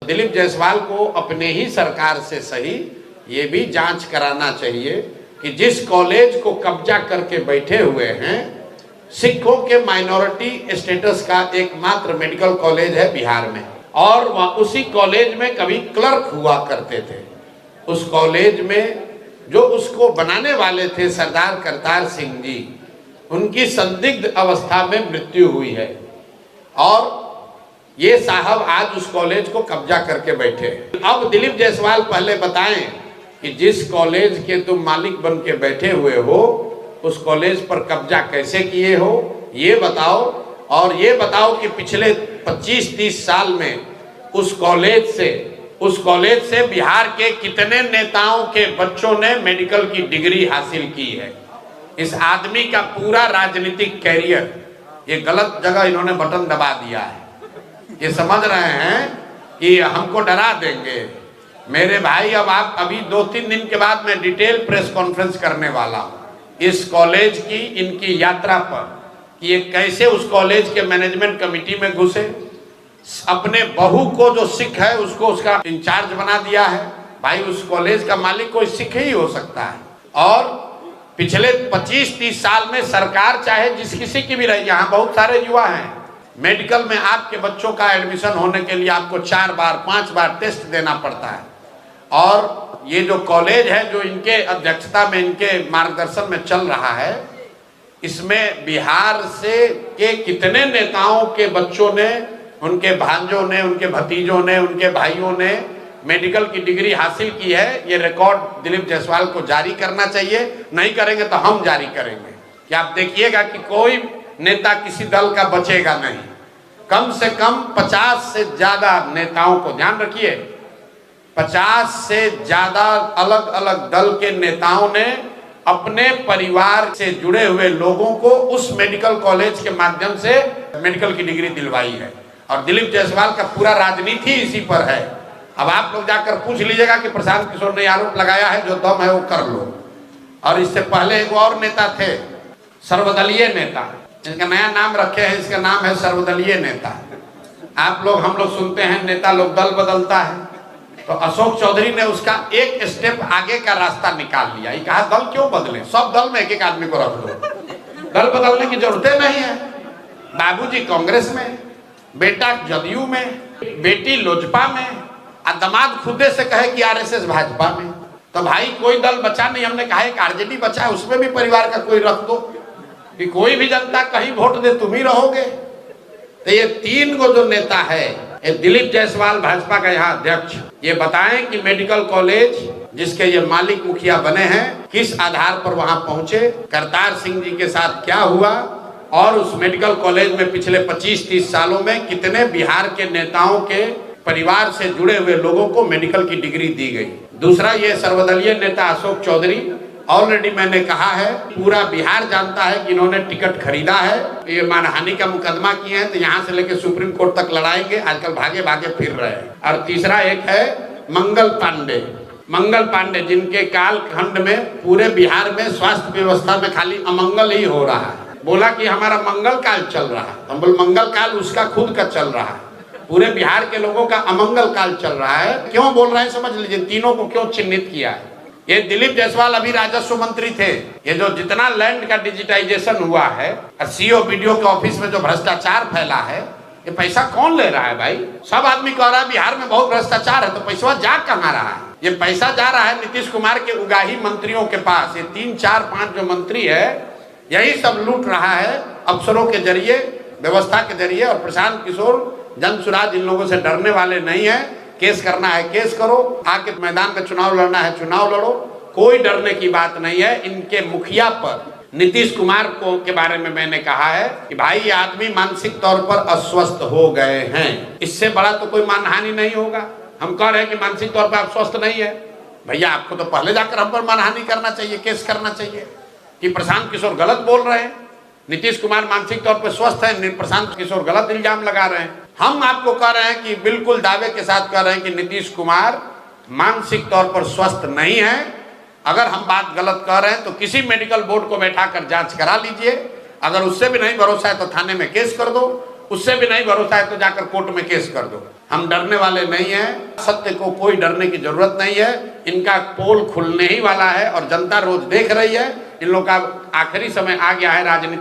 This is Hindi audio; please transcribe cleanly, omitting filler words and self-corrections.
दिलीप जायसवाल को अपने ही सरकार से सही ये भी जांच कराना चाहिए कि जिस कॉलेज को कब्जा करके बैठे हुए हैं, सिखों के माइनॉरिटी स्टेटस का एकमात्र मेडिकल कॉलेज है बिहार में, और वह उसी कॉलेज में कभी क्लर्क हुआ करते थे। उस कॉलेज में जो उसको बनाने वाले थे सरदार करतार सिंह जी, उनकी संदिग्ध अवस्था में मृत्यु हुई है और ये साहब आज उस कॉलेज को कब्जा करके बैठे। अब दिलीप जायसवाल पहले बताएं कि जिस कॉलेज के तुम मालिक बन के बैठे हुए हो उस कॉलेज पर कब्जा कैसे किए हो, ये बताओ। और ये बताओ कि पिछले 25-30 साल में उस कॉलेज से बिहार के कितने नेताओं के बच्चों ने मेडिकल की डिग्री हासिल की है। इस आदमी का पूरा राजनीतिक कैरियर, ये गलत जगह इन्होंने बटन दबा दिया है। ये समझ रहे हैं कि हमको डरा देंगे। मेरे भाई, अब आप अभी 2-3 दिन के बाद मैं डिटेल प्रेस कॉन्फ्रेंस करने वाला हूँ इस कॉलेज की, इनकी यात्रा पर, कि ये कैसे उस कॉलेज के मैनेजमेंट कमेटी में घुसे, अपने बहू को जो सिख है उसको उसका इंचार्ज बना दिया है। भाई, उस कॉलेज का मालिक कोई सिख ही हो सकता है। और पिछले 25-30 साल में सरकार चाहे जिस किसी की भी रही, यहाँ बहुत सारे युवा हैं, मेडिकल में आपके बच्चों का एडमिशन होने के लिए आपको 4 बार 5 बार टेस्ट देना पड़ता है। और ये जो कॉलेज है जो इनके अध्यक्षता में, इनके मार्गदर्शन में चल रहा है, इसमें बिहार से के कितने नेताओं के बच्चों ने, उनके भांजों ने, उनके भतीजों ने, उनके भाइयों ने मेडिकल की डिग्री हासिल की है। ये रिकॉर्ड दिलीप जायसवाल को जारी करना चाहिए। नहीं करेंगे तो हम जारी करेंगे कि आप देखिएगा कि कोई नेता किसी दल का बचेगा नहीं। कम से कम 50 से ज्यादा नेताओं को, ध्यान रखिए, 50 से ज्यादा अलग अलग दल के नेताओं ने अपने परिवार से जुड़े हुए लोगों को उस मेडिकल कॉलेज के माध्यम से मेडिकल की डिग्री दिलवाई है। और दिलीप जायसवाल का पूरा राजनीति इसी पर है। अब आप लोग जाकर पूछ लीजिएगा कि प्रशांत किशोर ने आरोप लगाया है, जो दम है वो कर लो। और इससे पहले एक और नेता थे, सर्वदलीय नेता, इनका नया नाम रखे हैं, इसका नाम है सर्वदलीय नेता। आप लोग, हम लोग सुनते हैं नेता लोग दल बदलता है, तो अशोक चौधरी ने उसका एक स्टेप आगे का रास्ता निकाल लिया। ये कहा दल क्यों बदले, सब दल में एक एक आदमी को रख दो, दल बदलने की जरूरत नहीं है। बाबूजी कांग्रेस में, बेटा जदयू में, बेटी लोजपा में, और दामाद खुदे से कहे कि आरएसएस भाजपा में। तो भाई कोई दल बचा नहीं। हमने कहा एक आरजेडी बचा है, उसमें भी परिवार का कोई रख दो कि कोई भी जनता कहीं वोट दे तुम ही रहोगे। तो ये 3 गो जो नेता है, ये दिलीप जायसवाल भाजपा का यहाँ अध्यक्ष, ये बताएं कि मेडिकल कॉलेज जिसके ये मालिक मुखिया बने हैं, किस आधार पर वहां पहुंचे, करतार सिंह जी के साथ क्या हुआ, और उस मेडिकल कॉलेज में पिछले 25-30 सालों में कितने बिहार के नेताओं के परिवार से जुड़े हुए लोगों को मेडिकल की डिग्री दी गई। दूसरा, ये सर्वदलीय नेता अशोक चौधरी, ऑलरेडी मैंने कहा है, पूरा बिहार जानता है कि इन्होंने टिकट खरीदा है, ये मानहानि का मुकदमा किए हैं, तो यहाँ से लेकर सुप्रीम कोर्ट तक लड़ाएंगे। आजकल भागे भागे फिर रहे हैं। और तीसरा एक है मंगल पांडे, जिनके काल खंड में पूरे बिहार में स्वास्थ्य व्यवस्था में खाली अमंगल ही हो रहा है। बोला कि हमारा मंगल काल चल रहा है, हम बोल मंगल काल उसका खुद का चल रहा है, पूरे बिहार के लोगों का अमंगल काल चल रहा है। क्यों बोल रहे हैं समझ लीजिए, तीनों को क्यों चिन्हित किया है। ये दिलीप जायसवाल अभी राजस्व मंत्री थे। ये जो जितना लैंड का डिजिटाइजेशन हुआ है, सीओ बीडीओ के ऑफिस में जो भ्रष्टाचार फैला है, ये पैसा कौन ले रहा है भाई। सब आदमी कह रहा है बिहार में बहुत भ्रष्टाचार है, तो पैसा जा कहाँ रहा है। ये पैसा जा रहा है नीतीश कुमार के उगाही मंत्रियों के पास। ये 3, 4, 5 जो मंत्री है, यही सब लूट रहा है अफसरों के जरिए, व्यवस्था के जरिए। और प्रशांत किशोर जनसुराज इन लोगों से डरने वाले नहीं है। केस करना है केस करो, आके मैदान में चुनाव लड़ना है चुनाव लड़ो, कोई डरने की बात नहीं है। इनके मुखिया पर, नीतीश कुमार को के बारे में मैंने कहा है कि भाई ये आदमी मानसिक तौर पर अस्वस्थ हो गए हैं, इससे बड़ा तो कोई मानहानि नहीं होगा। हम कह रहे हैं कि मानसिक तौर पर आप स्वस्थ नहीं है, भैया आपको तो पहले जाकर हम पर मानहानि करना चाहिए, केस करना चाहिए कि प्रशांत किशोर गलत बोल रहे हैं, नीतीश कुमार मानसिक तौर पर स्वस्थ है, प्रशांत किशोर गलत इल्जाम लगा रहे हैं। हम आपको कह रहे हैं कि बिल्कुल दावे के साथ कह रहे हैं कि नीतीश कुमार मानसिक तौर पर स्वस्थ नहीं है। अगर हम बात गलत कह रहे हैं तो किसी मेडिकल बोर्ड को बैठाकर जांच करा लीजिए। अगर उससे भी नहीं भरोसा है तो थाने में केस कर दो, उससे भी नहीं भरोसा है तो जाकर कोर्ट में केस कर दो। हम डरने वाले नहीं हैं, सत्य को कोई डरने की जरूरत नहीं है। इनका पोल खुलने ही वाला है और जनता रोज देख रही है। इन लोगों का आखिरी समय आ गया है राजनीति